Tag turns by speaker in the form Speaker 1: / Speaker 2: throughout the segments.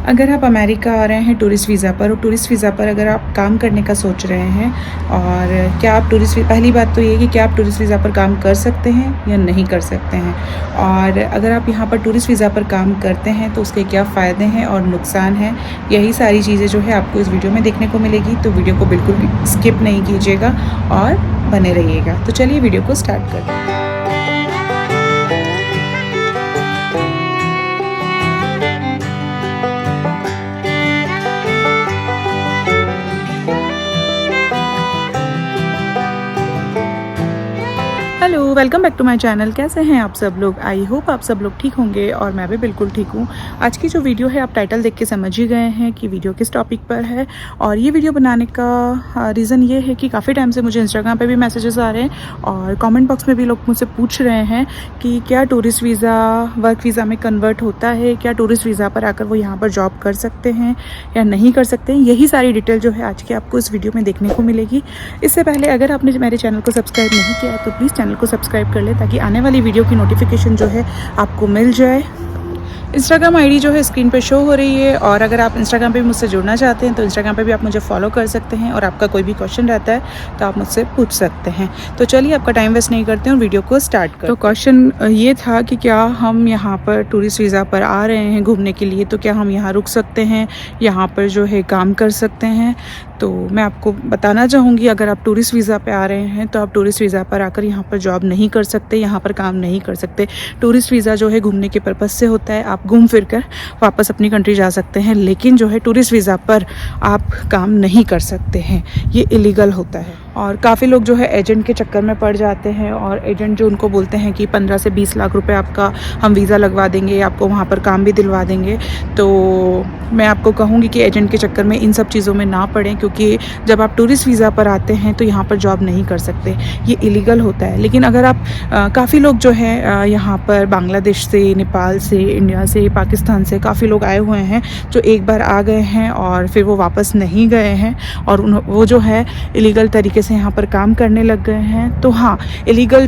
Speaker 1: अगर आप अमेरिका आ रहे हैं टूरिस्ट वीज़ा पर और टूरिस्ट वीज़ा पर अगर आप काम करने का सोच रहे हैं और क्या आप पहली बात तो ये है कि क्या आप टूरिस्ट वीज़ा पर काम कर सकते हैं या नहीं कर सकते हैं, और अगर आप यहाँ पर टूरिस्ट वीज़ा पर काम करते हैं तो उसके क्या फ़ायदे हैं और नुकसान हैं, यही सारी चीज़ें जो है आपको इस वीडियो में देखने को मिलेगी। तो वीडियो को बिल्कुल भी स्किप नहीं कीजिएगा और बने रहिएगा। तो चलिए वीडियो को स्टार्ट करते हैं। Hello, welcome back to my channel. कैसे हैं आप सब लोग? आई होप आप सब लोग ठीक होंगे और मैं भी बिल्कुल ठीक हूँ। आज की जो वीडियो है आप टाइटल देख के समझ ही गए हैं कि वीडियो किस टॉपिक पर है। और ये वीडियो बनाने का रीज़न ये है कि काफ़ी टाइम से मुझे इंस्टाग्राम पे भी मैसेजेस आ रहे हैं और कमेंट बॉक्स में भी लोग मुझसे पूछ रहे हैं कि क्या टूरिस्ट वीज़ा वर्क वीज़ा में कन्वर्ट होता है, क्या टूरिस्ट वीज़ा पर आकर वो यहाँ पर जॉब कर सकते हैं या नहीं कर सकते हैं। यही सारी डिटेल जो है आज की आपको इस वीडियो में देखने को मिलेगी। इससे पहले अगर आपने मेरे चैनल को सब्सक्राइब नहीं किया है तो प्लीज़ चैनल को सब्सक्राइब कर ले ताकि आने वाली वीडियो की नोटिफिकेशन जो है आपको मिल जाए। इंस्टाग्राम आईडी जो है स्क्रीन पे शो हो रही है और अगर आप इंस्टाग्राम पे भी मुझसे जुड़ना चाहते हैं तो इंस्टाग्राम पे भी आप मुझे फॉलो कर सकते हैं और आपका कोई भी क्वेश्चन रहता है तो आप मुझसे पूछ सकते हैं। तो चलिए आपका टाइम वेस्ट नहीं करते हैं और वीडियो को स्टार्ट करते हैं। तो क्वेश्चन ये था कि क्या हम यहाँ पर टूरिस्ट वीज़ा पर आ रहे हैं घूमने के लिए, तो क्या हम यहाँ रुक सकते हैं, यहाँ पर जो है काम कर सकते हैं। तो मैं आपको बताना चाहूँगी अगर आप टूरिस्ट वीज़ा पे आ रहे हैं तो आप टूरिस्ट वीज़ा पर आकर यहाँ पर जॉब नहीं कर सकते, यहाँ पर काम नहीं कर सकते। टूरिस्ट वीज़ा जो है घूमने के पर्पज़ से होता है, आप घूम फिर कर वापस अपनी कंट्री जा सकते हैं, लेकिन जो है टूरिस्ट वीज़ा पर आप काम नहीं कर सकते हैं, ये इलीगल होता है। और काफ़ी लोग जो है एजेंट के चक्कर में पड़ जाते हैं और एजेंट जो उनको बोलते हैं कि 15 से 20 लाख रुपए आपका हम वीज़ा लगवा देंगे, आपको वहाँ पर काम भी दिलवा देंगे। तो मैं आपको कहूँगी कि एजेंट के चक्कर में इन सब चीज़ों में ना पड़ें, क्योंकि जब आप टूरिस्ट वीज़ा पर आते हैं तो यहाँ पर जॉब नहीं कर सकते, ये इलीगल होता है। लेकिन अगर आप काफ़ी लोग जो है यहाँ पर बांग्लादेश से, नेपाल से, इंडिया से, पाकिस्तान से काफ़ी लोग आए हुए हैं जो एक बार आ गए हैं और फिर वो वापस नहीं गए हैं और वो जो है इलीगल तरीके से यहाँ पर काम करने लग गए हैं। तो हाँ, इलीगल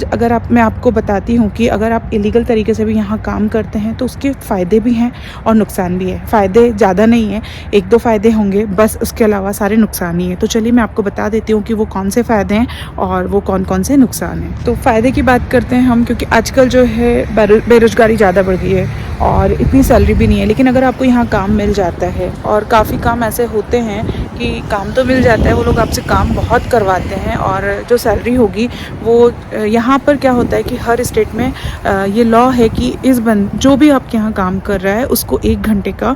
Speaker 1: मैं आपको बताती हूँ कि अगर आप इलीगल तरीके से भी यहाँ काम करते हैं तो उसके फ़ायदे भी हैं और नुकसान भी है। फ़ायदे ज़्यादा नहीं है, 1-2 फ़ायदे होंगे बस, उसके अलावा सारे नुकसान ही है। तो चलिए मैं आपको बता देती हूँ कि वो कौन से फ़ायदे हैं और वो कौन कौन से नुकसान हैं। तो फ़ायदे की बात करते हैं हम, क्योंकि आजकल जो है बेरोज़गारी ज़्यादा बढ़ गई है और इतनी सैलरी भी नहीं है। लेकिन अगर आपको यहाँ काम मिल जाता है, और काफ़ी काम ऐसे होते हैं कि काम तो मिल जाता है, वो लोग आपसे काम बहुत करवाते हैं और जो सैलरी होगी वो यहाँ पर क्या होता है कि हर स्टेट में ये लॉ है कि जो भी आपके यहाँ काम कर रहा है उसको 1 घंटे का,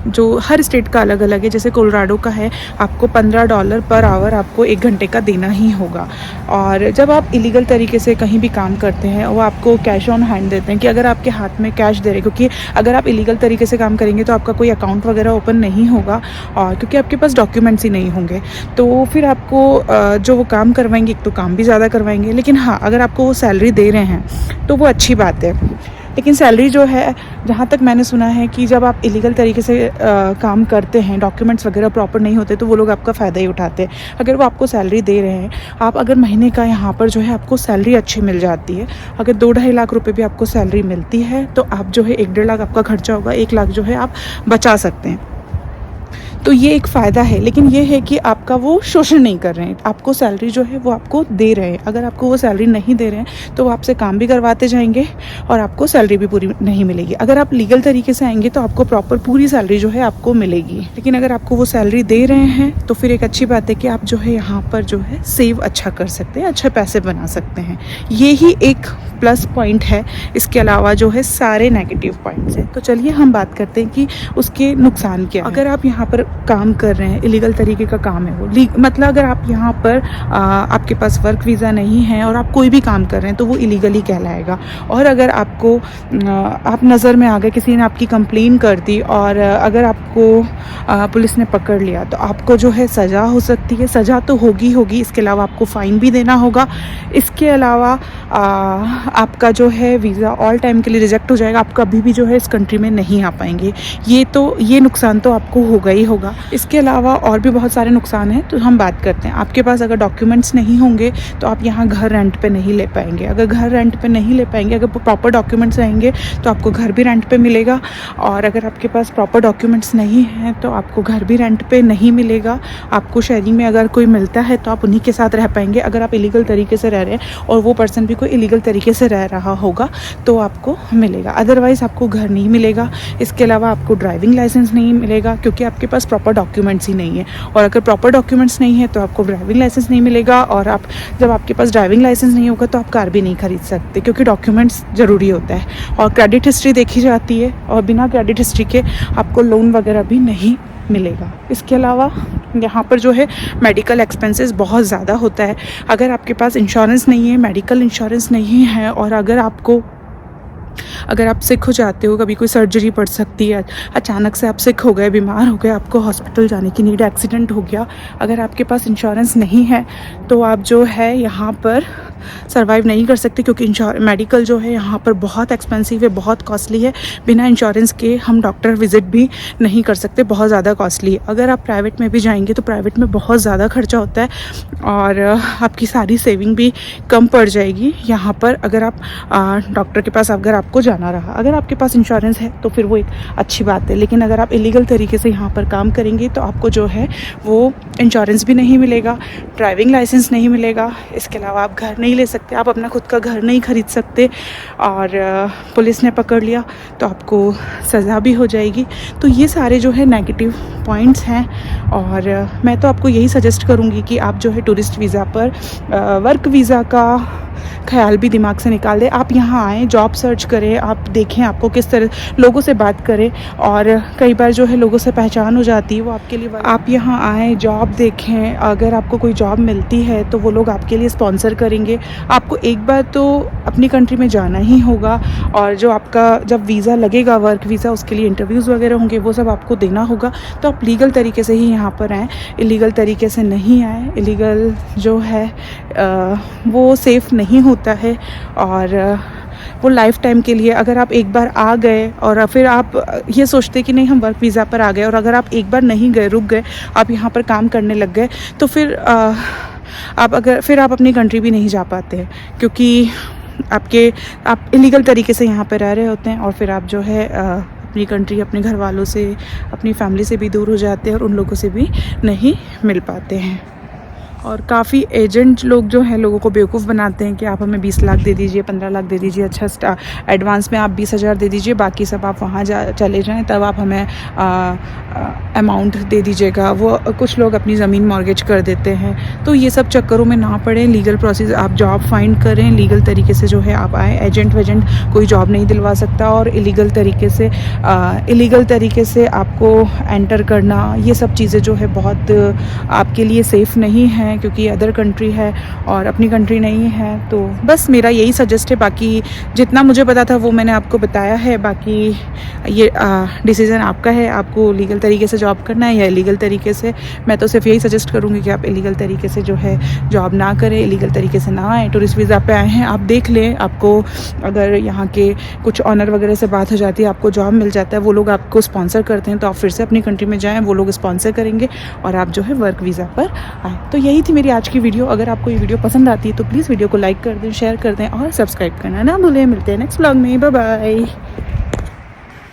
Speaker 1: जो हर स्टेट का अलग अलग है, जैसे कोलोराडो का है आपको $15 पर आवर आपको 1 घंटे का देना ही होगा। और जब आप इलीगल तरीके से कहीं भी काम करते हैं वो आपको कैश ऑन हैंड देते हैं कि अगर आपके हाथ में कैश दे रहे, क्योंकि अगर आप इलीगल तरीके से काम करेंगे तो आपका कोई अकाउंट वगैरह ओपन नहीं होगा और क्योंकि आपके पास डॉक्यूमेंट्स ही नहीं होंगे, तो फिर आपको जो वो काम करवाएंगे, एक तो काम भी ज़्यादा करवाएंगे, लेकिन हाँ अगर आपको वो सैलरी दे रहे हैं तो वो अच्छी बात है। लेकिन सैलरी जो है, जहाँ तक मैंने सुना है कि जब आप इलीगल तरीके से काम करते हैं, डॉक्यूमेंट्स वगैरह प्रॉपर नहीं होते, तो वो लोग आपका फ़ायदा ही उठाते हैं। अगर वो आपको सैलरी दे रहे हैं, आप अगर महीने का यहाँ पर जो है आपको सैलरी अच्छी मिल जाती है, अगर 2-2.5 लाख रुपए भी आपको सैलरी मिलती है तो आप जो है 1-1.5 लाख आपका खर्चा होगा, 1 लाख जो है आप बचा सकते हैं। तो ये एक फ़ायदा है। लेकिन ये है कि आपका वो शोषण नहीं कर रहे हैं, आपको सैलरी जो है वो आपको दे रहे हैं। अगर आपको वो सैलरी नहीं दे रहे हैं तो वो आपसे काम भी करवाते जाएंगे और आपको सैलरी भी पूरी नहीं मिलेगी। अगर आप लीगल तरीके से आएंगे तो आपको प्रॉपर पूरी सैलरी जो है आपको मिलेगी। लेकिन अगर आपको वो सैलरी दे रहे हैं तो फिर एक अच्छी बात है कि आप जो है यहाँ पर जो है सेव अच्छा कर सकते हैं, अच्छे पैसे बना सकते हैं। ये ही एक प्लस पॉइंट है, इसके अलावा जो है सारे नेगेटिव पॉइंट्स हैं। तो चलिए हम बात करते हैं कि उसके नुकसान क्या है। अगर आप यहाँ पर काम कर रहे हैं, इलीगल तरीके का काम है वो, मतलब अगर आप यहाँ पर आपके पास वर्क वीज़ा नहीं है और आप कोई भी काम कर रहे हैं तो वो इलीगली कहलाएगा। और अगर आपको आप नज़र में आ गए, किसी ने आपकी कंप्लेन कर दी और अगर आपको पुलिस ने पकड़ लिया तो आपको जो है सज़ा हो सकती है। सज़ा तो होगी, इसके अलावा आपको फ़ाइन भी देना होगा। इसके अलावा आपका जो है वीज़ा ऑल टाइम के लिए रिजेक्ट हो जाएगा, आप कभी भी जो है इस कंट्री में नहीं आ पाएंगे। ये नुकसान तो आपको होगा ही होगा। होगा। इसके अलावा और भी बहुत सारे नुकसान हैं, तो हम बात करते हैं। आपके पास अगर डॉक्यूमेंट्स नहीं होंगे तो आप यहाँ घर रेंट पे नहीं ले पाएंगे। अगर घर रेंट पे नहीं ले पाएंगे, अगर प्रॉपर डॉक्यूमेंट्स रहेंगे तो आपको घर भी रेंट पे मिलेगा, और अगर आपके पास प्रॉपर डॉक्यूमेंट्स नहीं हैं तो आपको घर भी रेंट पे नहीं मिलेगा। आपको शेयरिंग में अगर कोई मिलता है तो आप उन्हीं के साथ रह पाएंगे। अगर आप इलीगल तरीके से रह रहे हैं और वो पर्सन भी कोई इलीगल तरीके से रह रहा होगा तो आपको मिलेगा, अदरवाइज़ आपको घर नहीं मिलेगा। इसके अलावा आपको ड्राइविंग लाइसेंस नहीं मिलेगा क्योंकि आपके पास प्रॉपर डॉक्यूमेंट्स ही नहीं है, और अगर प्रॉपर डॉक्यूमेंट्स नहीं है तो आपको ड्राइविंग लाइसेंस नहीं मिलेगा। और आप जब आपके पास ड्राइविंग लाइसेंस नहीं होगा तो आप कार भी नहीं खरीद सकते क्योंकि डॉक्यूमेंट्स ज़रूरी होता है, और क्रेडिट हिस्ट्री देखी जाती है, और बिना क्रेडिट हिस्ट्री के आपको लोन वगैरह भी नहीं मिलेगा। इसके अलावा यहाँ पर जो है मेडिकल एक्सपेंसेस बहुत ज़्यादा होता है। अगर आपके पास इंश्योरेंस नहीं है, मेडिकल इंश्योरेंस नहीं है, और अगर आप सिक हो जाते हो, कभी कोई सर्जरी पड़ सकती है, अचानक से आप सिक हो गए, बीमार हो गए, आपको हॉस्पिटल जाने की नीड, एक्सीडेंट हो गया, अगर आपके पास इंश्योरेंस नहीं है तो आप जो है यहाँ पर सर्वाइव नहीं कर सकते क्योंकि मेडिकल जो है यहाँ पर बहुत एक्सपेंसिव है, बहुत कॉस्टली है। बिना इंश्योरेंस के हम डॉक्टर विजिट भी नहीं कर सकते, बहुत ज़्यादा कॉस्टली है। अगर आप प्राइवेट में भी जाएंगे तो प्राइवेट में बहुत ज़्यादा खर्चा होता है और आपकी सारी सेविंग भी कम पड़ जाएगी यहाँ पर, अगर आप डॉक्टर के पास अगर आपको जाना रहा। अगर आपके पास इंश्योरेंस है तो फिर वो एक अच्छी बात है, लेकिन अगर आप इलीगल तरीके से यहाँ पर काम करेंगे तो आपको जो है वो इंश्योरेंस भी नहीं मिलेगा, ड्राइविंग लाइसेंस नहीं मिलेगा, इसके अलावा आप घर नहीं ले सकते, आप अपना खुद का घर नहीं खरीद सकते, और पुलिस ने पकड़ लिया तो आपको सज़ा भी हो जाएगी। तो ये सारे जो है नेगेटिव पॉइंट्स हैं, और मैं तो आपको यही सजेस्ट करूँगी कि आप जो है टूरिस्ट वीज़ा पर वर्क वीज़ा का ख्याल भी दिमाग से निकाल दें। आप यहाँ आएँ, जॉब सर्च करें, आप देखें आपको किस तरह लोगों से बात करें, और कई बार जो है लोगों से पहचान हो जाती है, वो आपके लिए आप यहाँ आएँ, जॉब देखें, अगर आपको कोई जॉब मिलती है तो वो लोग आपके लिए स्पॉन्सर करेंगे। आपको एक बार तो अपनी कंट्री में जाना ही होगा, और जो आपका जब वीज़ा लगेगा वर्क वीज़ा, उसके लिए इंटरव्यूज़ वगैरह होंगे, वो सब आपको देना होगा। तो आप लीगल तरीके से ही यहाँ पर आएँ, इलीगल तरीके से नहीं आएँ। इलीगल जो है वो सेफ़ नहीं होता है, और वो लाइफ टाइम के लिए, अगर आप एक बार आ गए और फिर आप ये सोचते कि नहीं हम वर्क वीज़ा पर आ गए, और अगर आप एक बार नहीं गए, रुक गए, आप यहाँ पर काम करने लग गए, तो फिर आप अपनी कंट्री भी नहीं जा पाते हैं क्योंकि आप इलीगल तरीके से यहाँ पर रह रहे होते हैं, और फिर आप जो है अपनी कंट्री, अपने घर वालों से, अपनी फैमिली से भी दूर हो जाते हैं, और उन लोगों से भी नहीं मिल पाते हैं। और काफ़ी एजेंट लोग जो हैं लोगों को बेवकूफ़ बनाते हैं कि आप हमें 20 लाख दे दीजिए, 15 लाख दे दीजिए, अच्छा एडवांस में आप 20,000 दे दीजिए, बाकी सब आप वहाँ चले जाएं, तब आप हमें अमाउंट दे दीजिएगा। वो कुछ लोग अपनी ज़मीन मॉर्गेज कर देते हैं, तो ये सब चक्करों में ना पड़ें। लीगल प्रोसेस, आप जॉब फाइंड करें, लीगल तरीके से जो है आप आएँ। एजेंट वेजेंट कोई जॉब नहीं दिलवा सकता, और इलीगल तरीके से आपको एंटर करना, ये सब चीज़ें जो है बहुत आपके लिए सेफ़ नहीं है क्योंकि अदर कंट्री है और अपनी कंट्री नहीं है। तो बस मेरा यही सजेस्ट है, बाकी जितना मुझे पता था वो मैंने आपको बताया है। बाकी ये डिसीज़न आपका है, आपको लीगल तरीके से जॉब करना है या इलीगल तरीके से। मैं तो सिर्फ यही सजेस्ट करूँगी कि आप इलीगल तरीके से जो है जॉब ना करें, इलीगल तरीके से ना आएँ। टूरिस्ट वीज़ा पे आए हैं, आप देख लें, आपको अगर यहाँ के कुछ ऑनर वगैरह से बात हो जाती है, आपको जॉब मिल जाता है, वो लोग आपको स्पॉन्सर करते हैं, तो आप फिर से अपनी कंट्री में जाएँ, वो लोग स्पॉन्सर करेंगे और आप जो है वर्क वीज़ा पर आएँ। तो यही थी मेरी आज की वीडियो। अगर आपको ये वीडियो पसंद आती है तो प्लीज़ वीडियो को लाइक कर दें, शेयर कर दें और सब्सक्राइब करना ना भूलें। मिलते हैं नेक्स्ट व्लॉग में, बाय बाय।